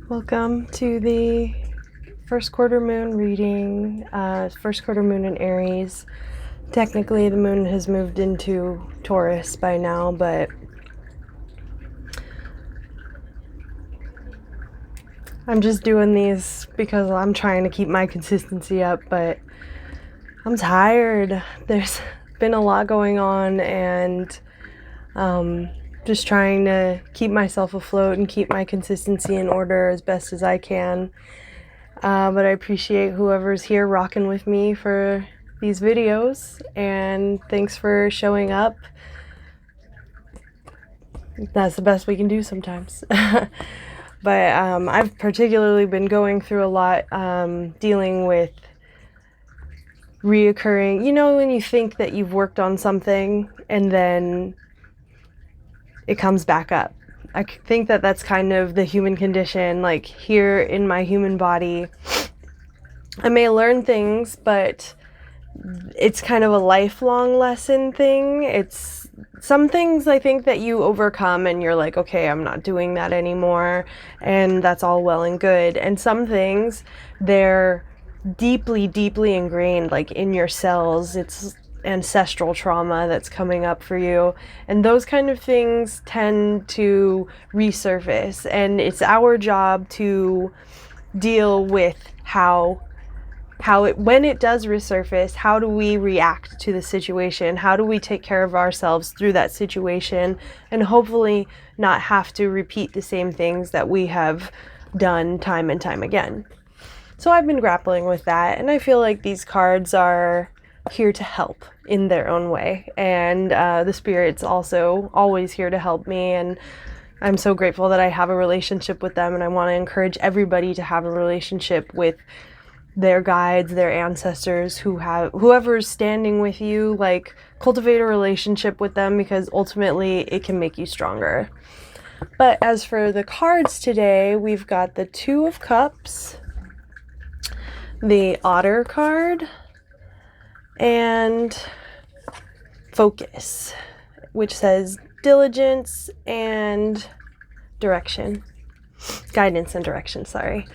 Welcome to the first quarter moon reading, first quarter moon in Aries. Technically, the moon has moved into Taurus by now, but I'm just doing these because I'm trying to keep my consistency up, but I'm tired. There's been a lot going on, and just trying to keep myself afloat and keep my consistency in order as best as I can. But I appreciate whoever's here rocking with me for these videos, and thanks for showing up. That's the best we can do sometimes. But I've particularly been going through a lot, dealing with reoccurring, when you think that you've worked on something and then it comes back up. I think that that's kind of the human condition. Like, here in my human body, I may learn things, but it's kind of a lifelong lesson thing. It's some things I think that you overcome and you're like, okay, I'm not doing that anymore, and that's all well and good. And some things, they're deeply, deeply ingrained, like in your cells. It's ancestral trauma that's coming up for you, and those kind of things tend to resurface, and it's our job to deal with how it, when it does resurface, how do we react to the situation? How do we take care of ourselves through that situation, and hopefully not have to repeat the same things that we have done time and time again. So I've been grappling with that, and I feel like these cards are here to help in their own way, and the spirit's also always here to help me, and I'm so grateful that I have a relationship with them, and I want to encourage everybody to have a relationship with their guides, their ancestors, whoever's standing with you. Like, cultivate a relationship with them, because ultimately it can make you stronger. But as for the cards today, we've got the Two of Cups, the Otter card, and Focus, which says diligence and direction. Guidance and direction, sorry.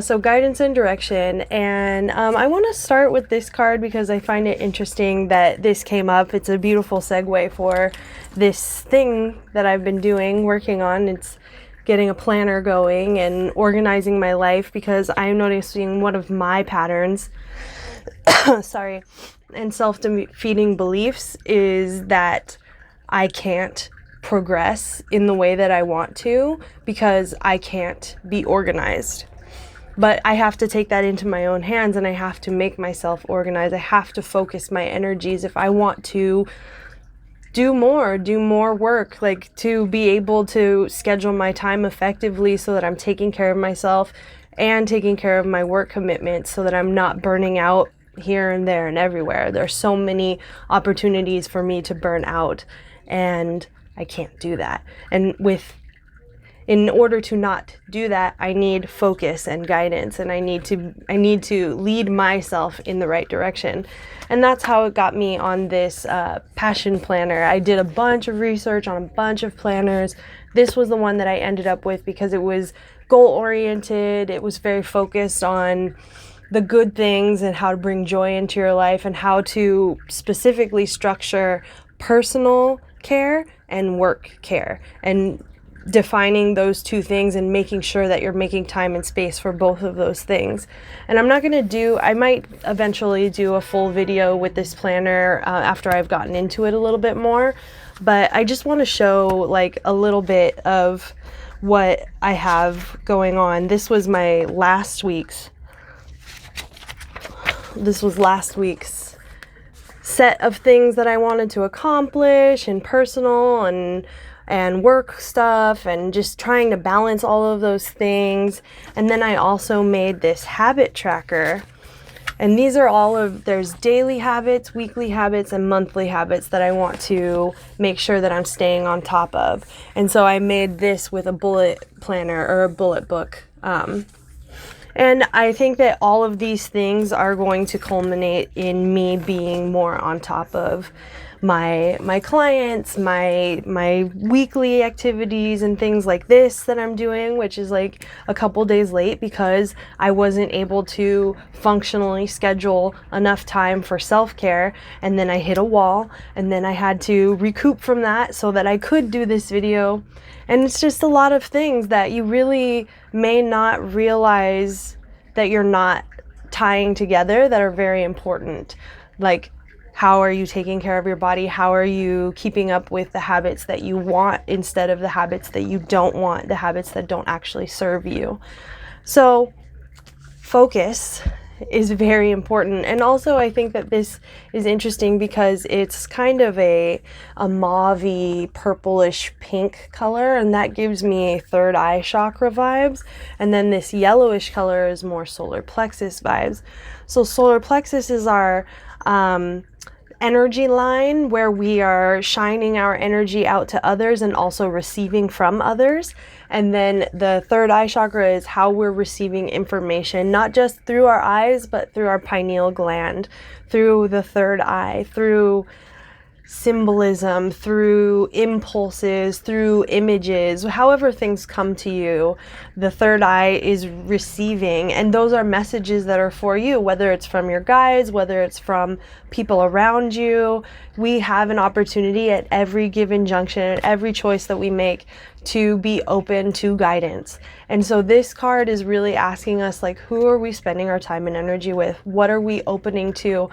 So guidance and direction, and I want to start with this card because I find it interesting that this came up. It's a beautiful segue for this thing that I've been working on. It's getting a planner going and organizing my life, because I'm noticing one of my patterns sorry, and self-defeating beliefs is that I can't progress in the way that I want to because I can't be organized. But I have to take that into my own hands, and I have to make myself organized. I have to focus my energies if I want to do more work, like to be able to schedule my time effectively so that I'm taking care of myself and taking care of my work commitments, so that I'm not burning out here and there and everywhere. There's so many opportunities for me to burn out, and I can't do that. And in order to not do that, I need focus and guidance, and I need to lead myself in the right direction. And that's how it got me on this passion planner. I did a bunch of research on a bunch of planners. This was the one that I ended up with because it was goal-oriented. It was very focused on the good things and how to bring joy into your life, and how to specifically structure personal care and work care, and defining those two things and making sure that you're making time and space for both of those things. And I might eventually do a full video with this planner after I've gotten into it a little bit more, but I just want to show like a little bit of what I have going on. This was last week's set of things that I wanted to accomplish in personal and work stuff, and just trying to balance all of those things. And then I also made this habit tracker, and these are there's daily habits, weekly habits, and monthly habits that I want to make sure that I'm staying on top of. And so I made this with a bullet planner, or a bullet book. And I think that all of these things are going to culminate in me being more on top of my clients, my weekly activities and things like this that I'm doing, which is like a couple days late because I wasn't able to functionally schedule enough time for self-care, and then I hit a wall, and then I had to recoup from that so that I could do this video. And it's just a lot of things that you really may not realize that you're not tying together that are very important. Like, how are you taking care of your body? How are you keeping up with the habits that you want instead of the habits that you don't want, the habits that don't actually serve you? So focus is very important. And also I think that this is interesting because it's kind of a mauve-y, purplish pink color, and that gives me third eye chakra vibes. And then this yellowish color is more solar plexus vibes. So solar plexus is our energy line where we are shining our energy out to others and also receiving from others. And then the third eye chakra is how we're receiving information, not just through our eyes, but through our pineal gland, through the third eye, through symbolism, through impulses, through images, however things come to you. The third eye is receiving, and those are messages that are for you, whether it's from your guides, whether it's from people around you. We have an opportunity at every given junction, at every choice that we make, to be open to guidance. And so this card is really asking us, like, who are we spending our time and energy with? What are we opening to?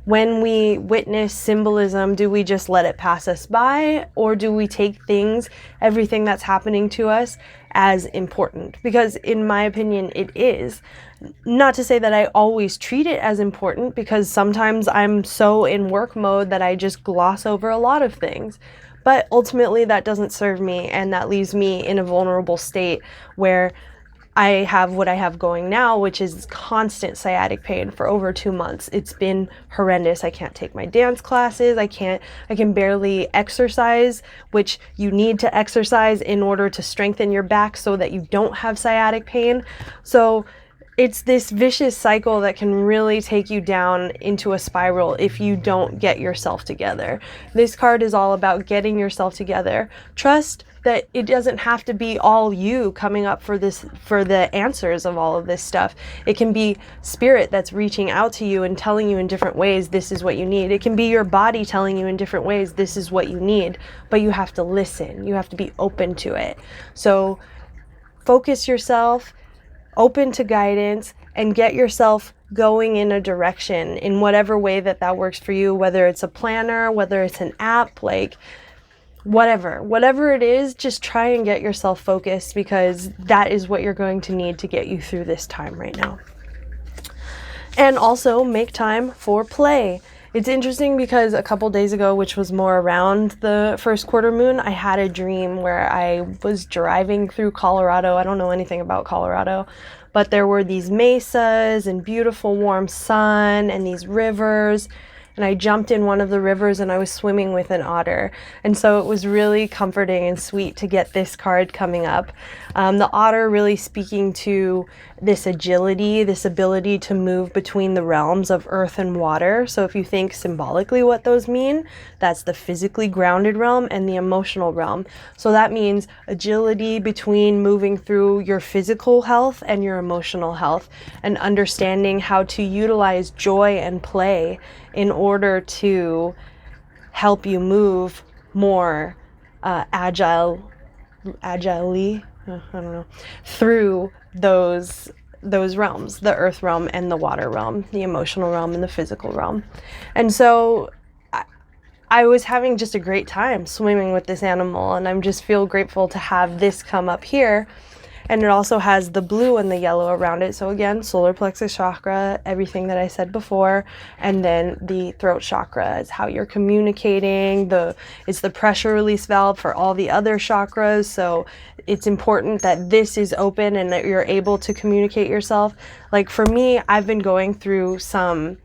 When we witness symbolism, do we just let it pass us by, or do we take things, everything that's happening to us, as important? Because in my opinion, it is. Not to say that I always treat it as important, because sometimes I'm so in work mode that I just gloss over a lot of things. But ultimately that doesn't serve me, and that leaves me in a vulnerable state where I have what I have going now, which is constant sciatic pain for over 2 months. It's been horrendous. I can't take my dance classes. I can barely exercise, which you need to exercise in order to strengthen your back so that you don't have sciatic pain. So it's this vicious cycle that can really take you down into a spiral if you don't get yourself together. This card is all about getting yourself together. Trust that it doesn't have to be all you coming up for the answers of all of this stuff. It can be spirit that's reaching out to you and telling you in different ways, this is what you need. It can be your body telling you in different ways, this is what you need. But you have to listen. You have to be open to it. So focus yourself, open to guidance, and get yourself going in a direction in whatever way that works for you, whether it's a planner, whether it's an app, like whatever it is, just try and get yourself focused, because that is what you're going to need to get you through this time right now. And also make time for play. It's interesting because a couple days ago, which was more around the first quarter moon, I had a dream where I was driving through Colorado. I don't know anything about Colorado, but there were these mesas and beautiful warm sun and these rivers. And I jumped in one of the rivers and I was swimming with an otter. And so it was really comforting and sweet to get this card coming up. The otter really speaking to this agility, this ability to move between the realms of earth and water. So if you think symbolically what those mean, that's the physically grounded realm and the emotional realm. So that means agility between moving through your physical health and your emotional health, and understanding how to utilize joy and play in order to help you move more agilely, through those realms, the earth realm and the water realm, the emotional realm and the physical realm. And so I was having just a great time swimming with this animal, and I'm just feel grateful to have this come up here. And it also has the blue and the yellow around it. So again, solar plexus chakra, everything that I said before. And then the throat chakra is how you're communicating. It's the pressure release valve for all the other chakras. So it's important that this is open and that you're able to communicate yourself. Like for me, I've been going through some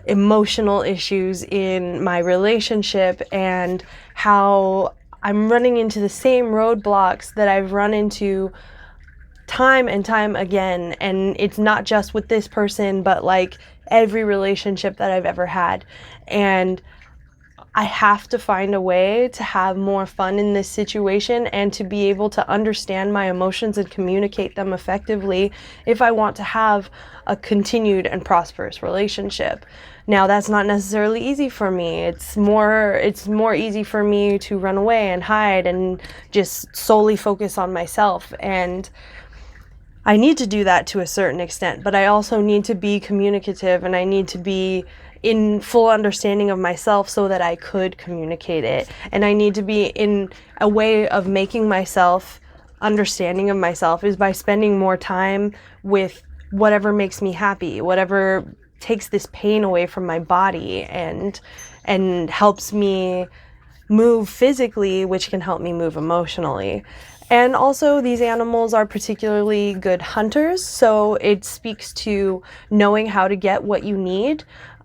emotional issues in my relationship, and how I'm running into the same roadblocks that I've run into time and time again. And it's not just with this person, but like every relationship that I've ever had. And I have to find a way to have more fun in this situation and to be able to understand my emotions and communicate them effectively if I want to have a continued and prosperous relationship. Now, that's not necessarily easy for me. It's more easy for me to run away and hide and just solely focus on myself. And I need to do that to a certain extent, but I also need to be communicative, and I need to be in full understanding of myself so that I could communicate it. And I need to be in a way of making myself understanding of myself is by spending more time with whatever makes me happy, whatever takes this pain away from my body and helps me move physically, which can help me move emotionally. And also, these animals are particularly good hunters, so it speaks to knowing how to get what you need.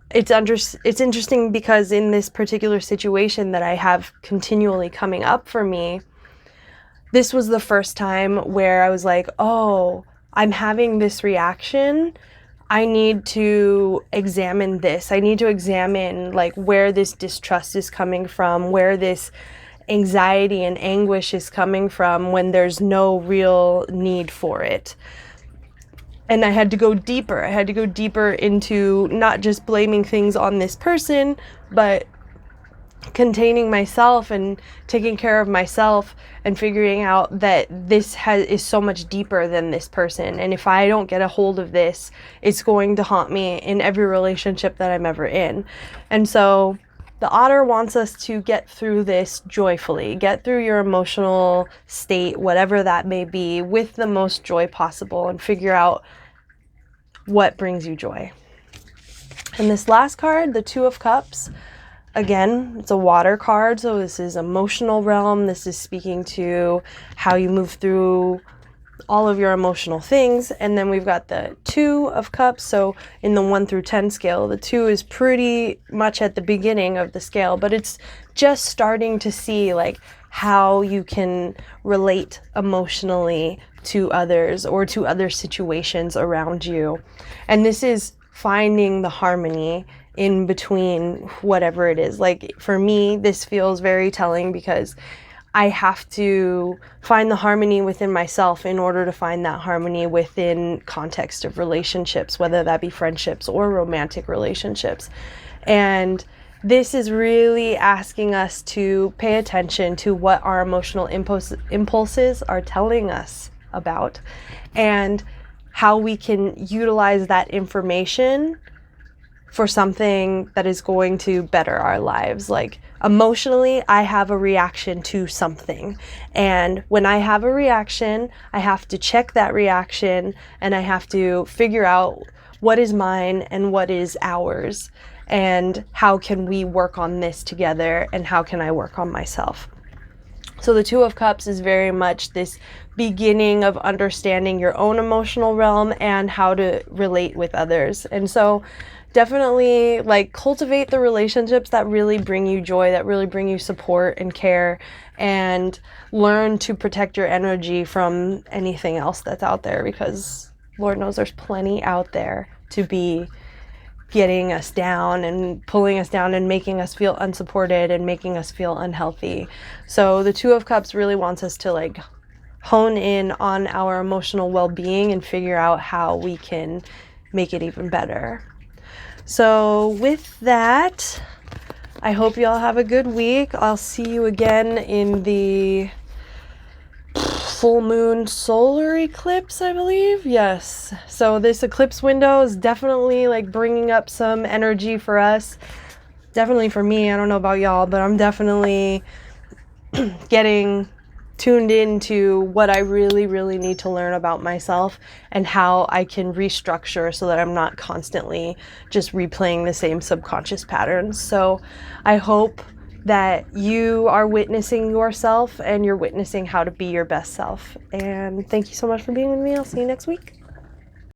It's interesting because in this particular situation that I have continually coming up for me, this was the first time where I was like, oh, I'm having this reaction. I need to examine this. I need to examine like where this distrust is coming from, where this anxiety and anguish is coming from when there's no real need for it. And I had to go deeper. I had to go deeper into not just blaming things on this person, but containing myself and taking care of myself and figuring out that this is so much deeper than this person. And if I don't get a hold of this, it's going to haunt me in every relationship that I'm ever in. And so the otter wants us to get through this joyfully, get through your emotional state, whatever that may be, with the most joy possible, and figure out what brings you joy. And this last card, the Two of Cups, again, it's a water card, so this is emotional realm. This is speaking to how you move through all of your emotional things. And then we've got the Two of Cups. So in the 1 through 10 scale, the 2 is pretty much at the beginning of the scale, but it's just starting to see like how you can relate emotionally to others or to other situations around you. And this is finding the harmony in between whatever it is. Like for me, this feels very telling because I have to find the harmony within myself in order to find that harmony within context of relationships, whether that be friendships or romantic relationships. And this is really asking us to pay attention to what our emotional impulses are telling us about and how we can utilize that information for something that is going to better our lives. Like emotionally, I have a reaction to something. And when I have a reaction, I have to check that reaction and I have to figure out what is mine and what is ours and how can we work on this together and how can I work on myself. So the Two of Cups is very much this beginning of understanding your own emotional realm and how to relate with others. And so definitely like cultivate the relationships that really bring you joy, that really bring you support and care, and learn to protect your energy from anything else that's out there, because Lord knows there's plenty out there to be getting us down and pulling us down and making us feel unsupported and making us feel unhealthy. So the Two of Cups really wants us to like hone in on our emotional well-being and figure out how we can make it even better. So with that, I hope you all have a good week. I'll see you again in the full moon solar eclipse, I believe. Yes. So this eclipse window is definitely like bringing up some energy for us. Definitely for me. I don't know about y'all, but I'm definitely getting tuned into what I really, really need to learn about myself and how I can restructure so that I'm not constantly just replaying the same subconscious patterns. So I hope that you are witnessing yourself and you're witnessing how to be your best self. And thank you so much for being with me. I'll see you next week.